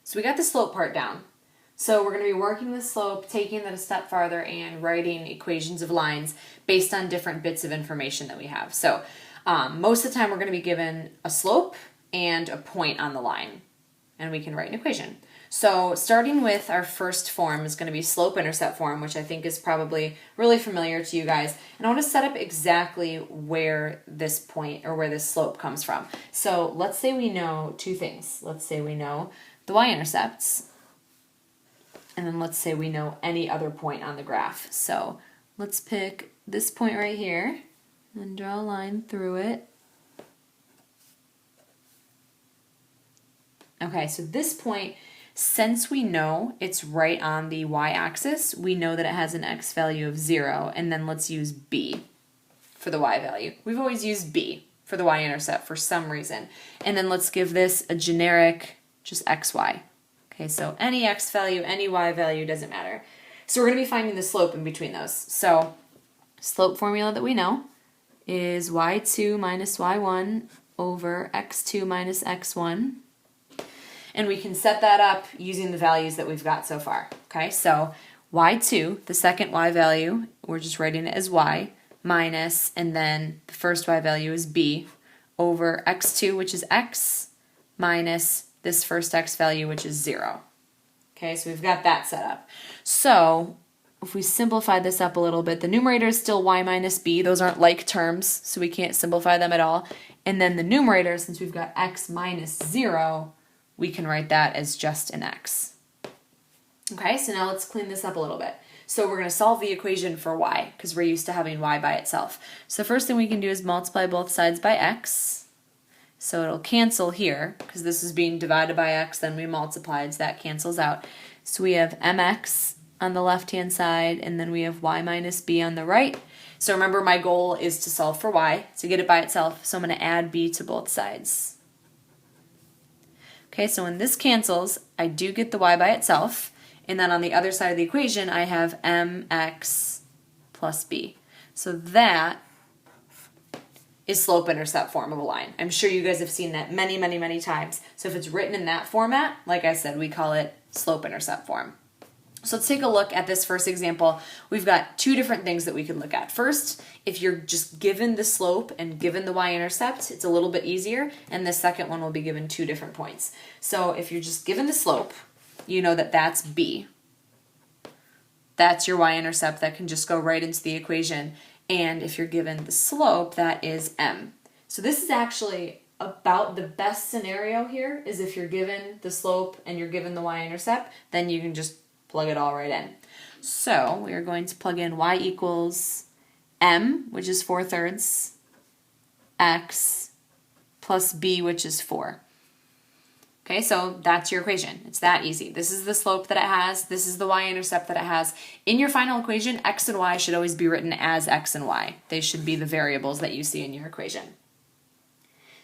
So we got the slope part down. So we're going to be working the slope, taking that a step farther, and writing equations of lines based on different bits of information that we have. So most of the time we're going to be given a slope and a point on the line, and we can write an equation. So starting with our first form is going to be slope-intercept form, which I think is probably really familiar to you guys. And I want to set up exactly where this point or where this slope comes from. So let's say we know two things. Let's say we know the y-intercepts, and then let's say we know any other point on the graph. So let's pick this point right here and draw a line through it. Okay, so this point, since we know it's right on the y-axis, we know that it has an x value of 0, and then let's use b for the y value. We've always used b for the y-intercept for some reason. And then let's give this a generic, just xy. Okay, so any x value, any y value, doesn't matter. So we're going to be finding the slope in between those. So slope formula that we know is y2 minus y1 over x2 minus x1. And we can set that up using the values that we've got so far. Okay, so y2, the second y value, we're just writing it as y, minus, and then the first y value is b, over x2, which is x, minus this first x value, which is 0. Okay, so we've got that set up. So if we simplify this up a little bit, the numerator is still y minus b. Those aren't like terms, so we can't simplify them at all. And then the numerator, since we've got x minus 0, we can write that as just an x. Okay, so now let's clean this up a little bit. So we're going to solve the equation for y, because we're used to having y by itself. So the first thing we can do is multiply both sides by x. So it'll cancel here, because this is being divided by x, then we multiplied, so that cancels out. So we have mx on the left-hand side, and then we have y minus b on the right. So remember, my goal is to solve for y, to get it by itself, so I'm going to add b to both sides. Okay, so when this cancels, I do get the y by itself, and then on the other side of the equation, I have mx plus b. So that is slope-intercept form of a line. I'm sure you guys have seen that many, many, many times. So if it's written in that format, like I said, we call it slope-intercept form. So let's take a look at this first example. We've got two different things that we can look at. First, if you're just given the slope and given the y-intercept, it's a little bit easier, and the second one will be given 2 different points. So if you're just given the slope, you know that that's b. That's your y-intercept that can just go right into the equation. And if you're given the slope, that is m. So this is actually about the best scenario here, is if you're given the slope and you're given the y-intercept, then you can just plug it all right in. So we are going to plug in y equals m, which is 4/3, x, plus b, which is 4. Okay, so that's your equation. It's that easy. This is the slope that it has. This is the y-intercept that it has. In your final equation, x and y should always be written as x and y. They should be the variables that you see in your equation.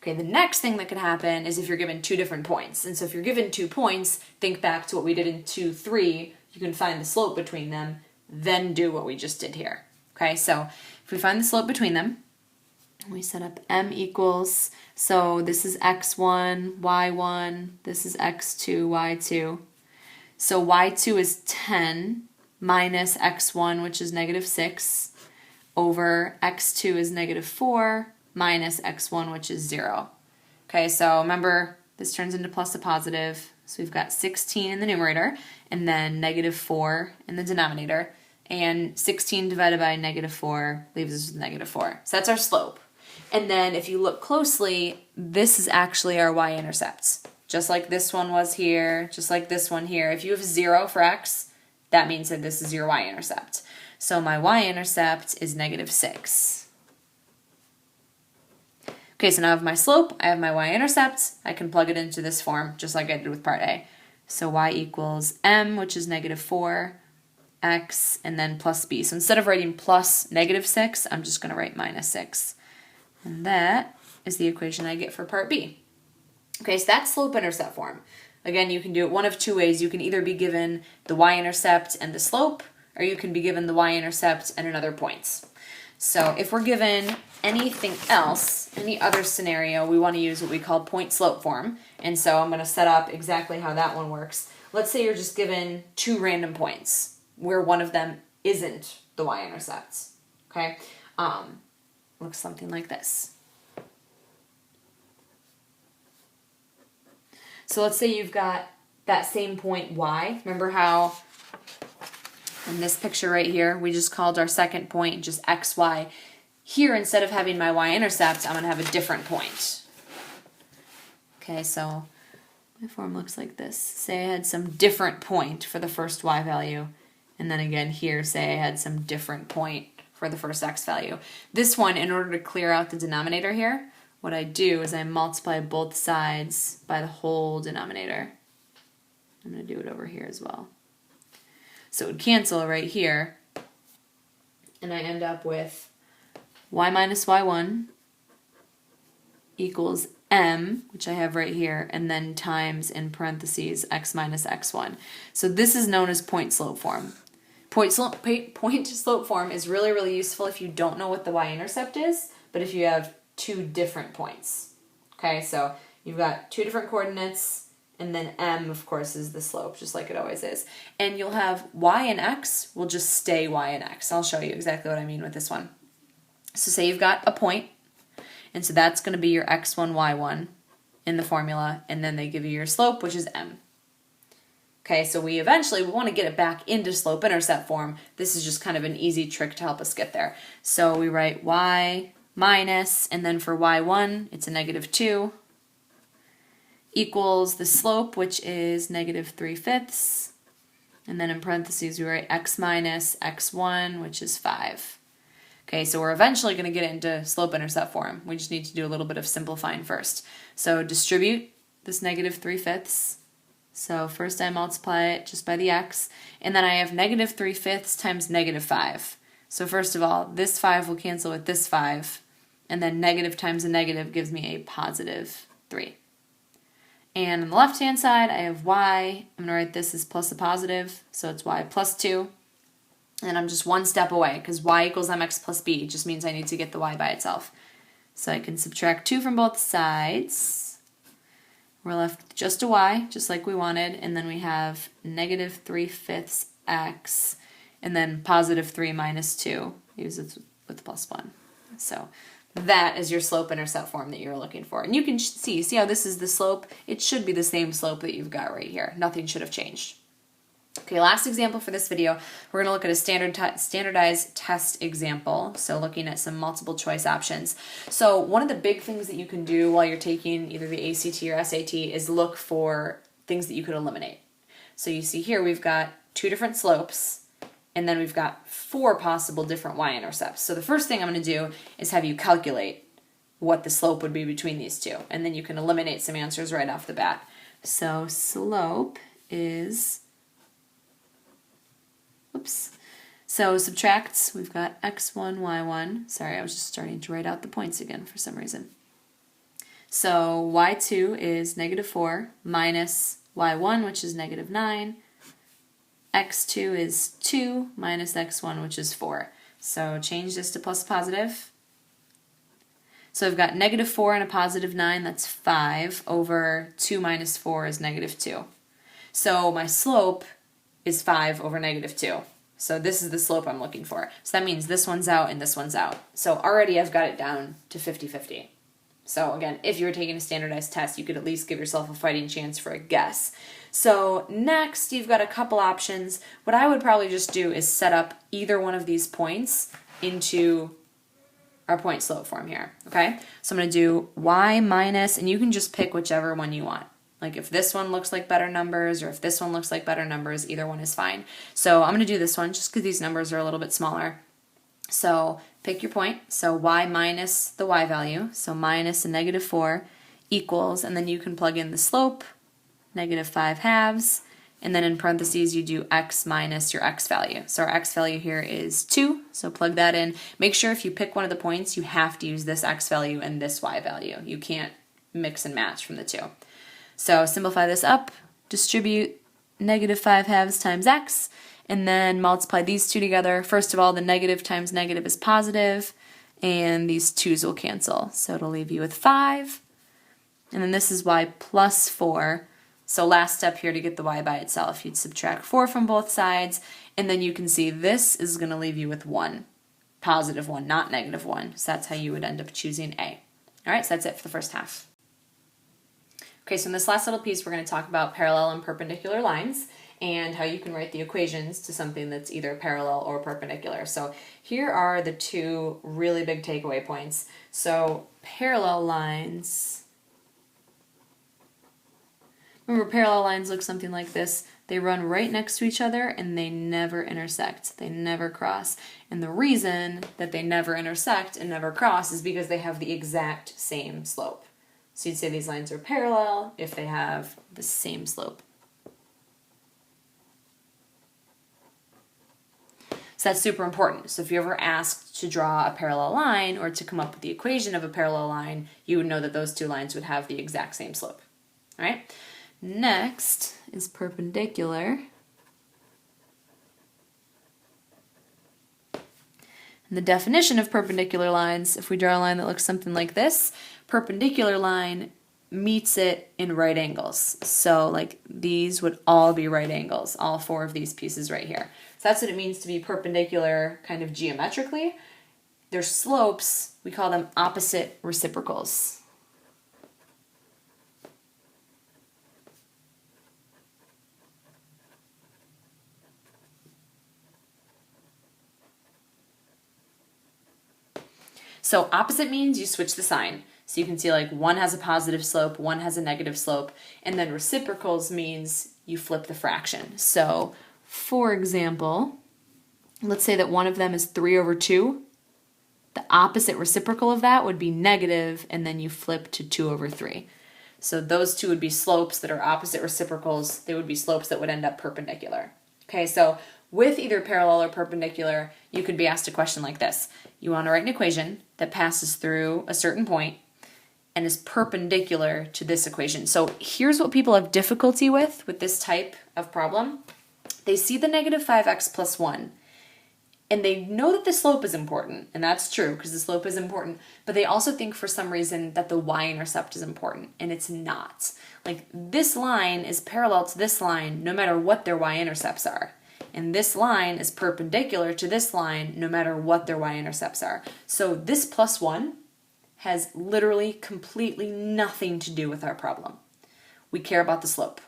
Okay, the next thing that could happen is if you're given 2 different points. And so if you're given 2 points, think back to what we did in 2, 3. You can find the slope between them, then do what we just did here. Okay, so if we find the slope between them, we set up m equals, so this is x1, y1, this is x2, y2. So y2 is 10 minus x1, which is -6, over x2 is -4 minus x1, which is 0. Okay, so remember, this turns into plus a positive, so we've got 16 in the numerator, and then -4 in the denominator, and 16 divided by -4 leaves us with -4. So that's our slope. And then if you look closely, this is actually our y-intercepts. Just like this one was here, just like this one here. If you have 0 for x, that means that this is your y-intercept. So my y-intercept is -6. Okay, so now I have my slope, I have my y-intercept, I can plug it into this form, just like I did with part A. So y equals m, which is -4, x, and then plus b. So instead of writing plus -6, I'm just going to write -6. And that is the equation I get for part B. Okay, so that's slope-intercept form. Again, you can do it one of 2 ways. You can either be given the y-intercept and the slope, or you can be given the y-intercept and another points. So if we're given anything else, any other scenario, we want to use what we call point slope form. And so I'm going to set up exactly how that one works. Let's say you're just given 2 random points where one of them isn't the y-intercepts. Okay? Looks something like this. So let's say you've got that same point y. Remember how in this picture right here, we just called our second point just xy. Here, instead of having my y-intercept, I'm going to have a different point. Okay, so my form looks like this. Say I had some different point for the first y value, and then again here, say I had some different point for the first x value. This one, in order to clear out the denominator here, what I do is I multiply both sides by the whole denominator. I'm going to do it over here as well. So it would cancel right here, and I end up with y minus y1 equals m, which I have right here, and then times, in parentheses, x minus x1. So this is known as point slope form. Point slope form is really, really useful if you don't know what the y-intercept is, but if you have 2 different points. Okay, so you've got 2 different coordinates, and then m, of course, is the slope, just like it always is. And you'll have y and x will just stay y and x. I'll show you exactly what I mean with this one. So say you've got a point, and so that's going to be your x1, y1 in the formula, and then they give you your slope, which is m. Okay, so we eventually want to get it back into slope-intercept form. This is just kind of an easy trick to help us get there. So we write y minus, and then for y1, it's a -2, equals the slope, which is -3/5, and then in parentheses we write x minus x1, which is 5. Okay, so we're eventually going to get it into slope-intercept form. We just need to do a little bit of simplifying first. So distribute this -3/5. So first I multiply it just by the x, and then I have -3/5 times -5. So first of all, this 5 will cancel with this 5, and then negative times a negative gives me a +3. And on the left-hand side, I have y. I'm going to write this as plus a positive, so it's y plus 2. And I'm just one step away, because y equals mx plus b. It just means I need to get the y by itself. So I can subtract 2 from both sides. We're left with just a y, just like we wanted, and then we have -3/5 x, and then +3 minus 2. Use it with +1. So that is your slope-intercept form that you're looking for. And you can see how this is the slope? It should be the same slope that you've got right here. Nothing should have changed. Okay, last example for this video, we're going to look at a standardized test example, so looking at some multiple choice options. So one of the big things that you can do while you're taking either the ACT or SAT is look for things that you could eliminate. So you see here we've got 2 different slopes, and then we've got 4 possible different y-intercepts. So the first thing I'm going to do is have you calculate what the slope would be between these 2, and then you can eliminate some answers right off the bat. So slope is, so subtracts, we've got x1, y1. Sorry, I was just starting to write out the points again for some reason. So y2 is -4 minus y1, which is -9. x2 is 2 minus x1, which is 4. So change this to plus positive. So I've got -4 and a +9, that's 5, over 2 minus 4 is -2. So my slope is 5 over -2. So this is the slope I'm looking for. So that means this one's out and this one's out. So already I've got it down to 50-50. So again, if you were taking a standardized test, you could at least give yourself a fighting chance for a guess. So next, you've got a couple options. What I would probably just do is set up either one of these points into our point slope form here, okay? So I'm going to do y minus, and you can just pick whichever one you want. Like if this one looks like better numbers, or if this one looks like better numbers, either one is fine. So I'm going to do this one just because these numbers are a little bit smaller. So pick your point. So y minus the y value, so minus a -4 equals, and then you can plug in the slope, -5/2, and then in parentheses you do x minus your x value. So our x value here is 2, so plug that in. Make sure if you pick one of the points, you have to use this x value and this y value. You can't mix and match from the two. So simplify this up, distribute -5/2 times x, and then multiply these two together. First of all, the negative times negative is positive, and these 2's will cancel. So it'll leave you with 5. And then this is y plus 4. So last step here to get the y by itself, you'd subtract 4 from both sides, and then you can see this is going to leave you with 1. Positive 1, not negative 1. So that's how you would end up choosing A. All right, so that's it for the first half. Okay, so in this last little piece, we're going to talk about parallel and perpendicular lines and how you can write the equations to something that's either parallel or perpendicular. So here are the two really big takeaway points. So parallel lines, remember parallel lines look something like this. They run right next to each other and they never intersect. They never cross. And the reason that they never intersect and never cross is because they have the exact same slope. So you'd say these lines are parallel if they have the same slope. So that's super important. So if you're ever asked to draw a parallel line or to come up with the equation of a parallel line, you would know that those two lines would have the exact same slope. All right? Next is perpendicular. And the definition of perpendicular lines, if we draw a line that looks something like this, perpendicular line meets it in right angles. So like these would all be right angles, all 4 of these pieces right here. So that's what it means to be perpendicular kind of geometrically. Their slopes, we call them opposite reciprocals. So opposite means you switch the sign. So you can see like one has a positive slope, one has a negative slope, and then reciprocals means you flip the fraction. So for example, let's say that one of them is 3 over 2. The opposite reciprocal of that would be negative, and then you flip to 2 over 3. So those two would be slopes that are opposite reciprocals. They would be slopes that would end up perpendicular. Okay, so with either parallel or perpendicular, you could be asked a question like this. You want to write an equation that passes through a certain point and is perpendicular to this equation. So here's what people have difficulty with this type of problem. They see the negative 5x plus 1, and they know that the slope is important, and that's true because the slope is important, but they also think for some reason that the y-intercept is important, and it's not. Like this line is parallel to this line no matter what their y-intercepts are. And this line is perpendicular to this line no matter what their y-intercepts are. So this plus 1 has literally completely nothing to do with our problem. We care about the slope.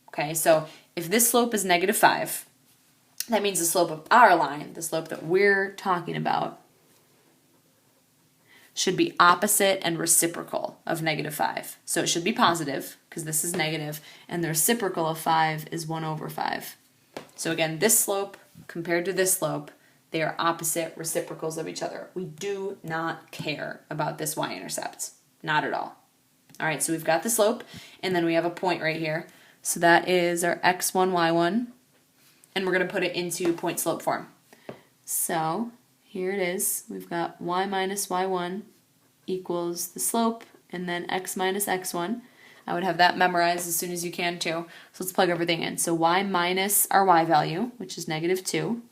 Okay, so if this slope is negative 5, that means the slope of our line, the slope that we're talking about, should be opposite and reciprocal of negative 5. So it should be positive because this is negative, and the reciprocal of 5 is 1 over 5. So again, this slope compared to this slope, they are opposite reciprocals of each other. We do not care about this y-intercept. Not at all. All right, so we've got the slope, and then we have a point right here. So that is our x1, y1, and we're going to put it into point slope form. So here it is. We've got y minus y1 equals the slope, and then x minus x1. I would have that memorized as soon as you can too. So let's plug everything in. So y minus our y value, which is negative 2,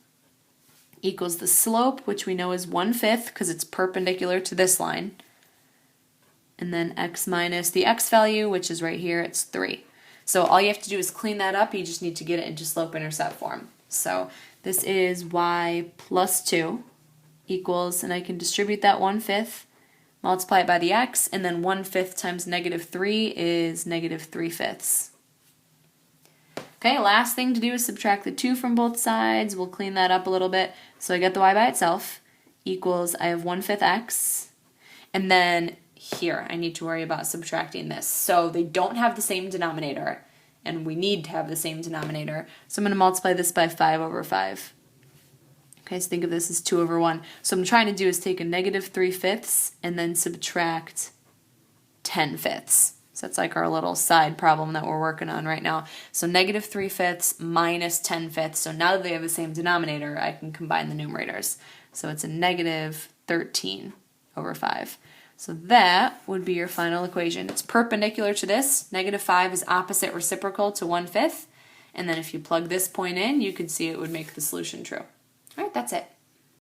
equals the slope, which we know is 1/5 because it's perpendicular to this line. And then x minus the x value, which is right here, it's 3. So all you have to do is clean that up. You just need to get it into slope-intercept form. So this is y plus 2 equals, and I can distribute that 1/5, multiply it by the x, and then 1/5 times negative 3 is negative 3/5. Okay, last thing to do is subtract the 2 from both sides. We'll clean that up a little bit. So I get the y by itself equals, I have 1/5 x, and then here I need to worry about subtracting this. So they don't have the same denominator, and we need to have the same denominator. So I'm going to multiply this by 5 over 5. Okay, so think of this as 2 over 1. So what I'm trying to do is take a negative 3/5 and then subtract 10/5. So that's like our little side problem that we're working on right now. So negative 3/5 minus 10/5. So now that they have the same denominator, I can combine the numerators. So it's a negative 13 over 5. So that would be your final equation. It's perpendicular to this. Negative 5 is opposite reciprocal to 1/5. And then if you plug this point in, you could see it would make the solution true. All right, that's it.